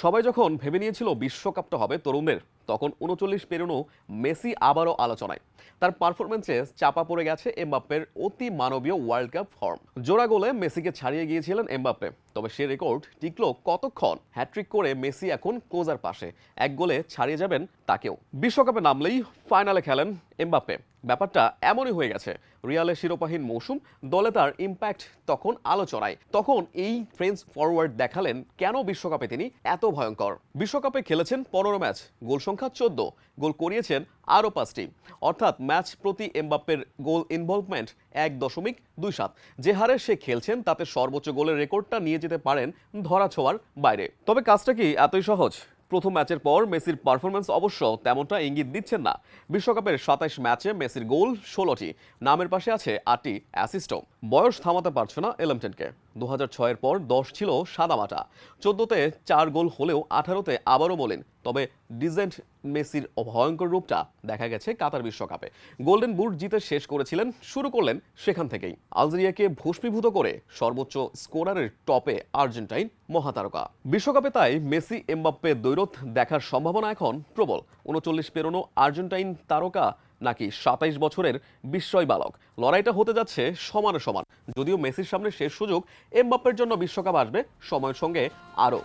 সবাই যখন ভেবে নিয়েছিল বিশ্বকাপটা হবে তরুণদের, তখন ৩৯ পেরোনো মেসি আবারও আলোচনায়। তার পারফরমেন্সে চাপা পড়ে গেছে এমবাপ্পের অতি মানবীয় ওয়ার্ল্ড কাপ ফর্ম। জোড়া গোলে মেসিকে ছাড়িয়ে গিয়েছিলেন এমবাপ্পে, তবে সে রেকর্ড টিকলো কতক্ষণ? হ্যাট্রিক করে মেসি এখন ক্লোজার পাশে, এক গোলে ছাড়িয়ে যাবেন তাকেও। বিশ্বকাপে নামলেই ফাইনালে খেলেন এমবাপ্পে। ব্যাপারটা এমনই হয়ে গেছে। রিয়ালের শিরোপাহীন মৌসুম, দলে তার ইম্প্যাক্ট তখন আলোচনায়। তখন এই ফ্রেঞ্চ ফরওয়ার্ড দেখালেন কেন বিশ্বকাপে তিনি এত ভয়ঙ্কর। বিশ্বকাপে খেলেছেন 15 ম্যাচ, গোল সংখ্যা 14, গোল করিয়েছেন আরও 5টি, অর্থাৎ ম্যাচ প্রতি এমবাপ্পের গোল ইনভলভমেন্ট 1.27। যে হারে সে খেলছেন তাতে সর্বোচ্চ গোলের রেকর্ডটা নিয়ে যেতে পারেন ধরাছোঁয়ার বাইরে। তবে কাজটা কি এতই সহজ? প্রথম ম্যাচের পর মেসির পারফরমেন্স অবশ্য তেমনটা ইঙ্গিত দিচ্ছেন না। বিশ্বকাপের 27 ম্যাচে মেসির গোল 16টি, নামের পাশে আছে 8টি অ্যাসিস্টও। বয়স থামাতে পারছে না এলমটেনকে। 2006-এর পর 10 ছিল সাদামাটা, 14তে 4 গোল হলেও 18তে আবারও বলেন। তবে ডিজেন্ট মেসির ভয়ঙ্কর রূপটা দেখা গেছে কাতার বিশ্বকাপে। গোল্ডেন বুট জিতে শেষ করেছিলেন, শুরু করলেন সেখান থেকেই। আলজেরিয়াকে ভস্মীভূত করে সর্বোচ্চ স্কোরারের টপে আর্জেন্টাইন মহাতারকা। বিশ্বকাপে তাই মেসি এমবাপ্পে দ্বৈরথ দেখার সম্ভাবনা এখন প্রবল। 39 পেরোনো আর্জেন্টাইন তারকা নাকি 27 বছরের বিস্ময় বালক, লড়াইটা হতে যাচ্ছে সমানে সমান। যদিও মেসির সামনে শেষ সুযোগ, এমবাপ্পের জন্য বিশ্বকাপ আসবে সময়ের সঙ্গে আরও।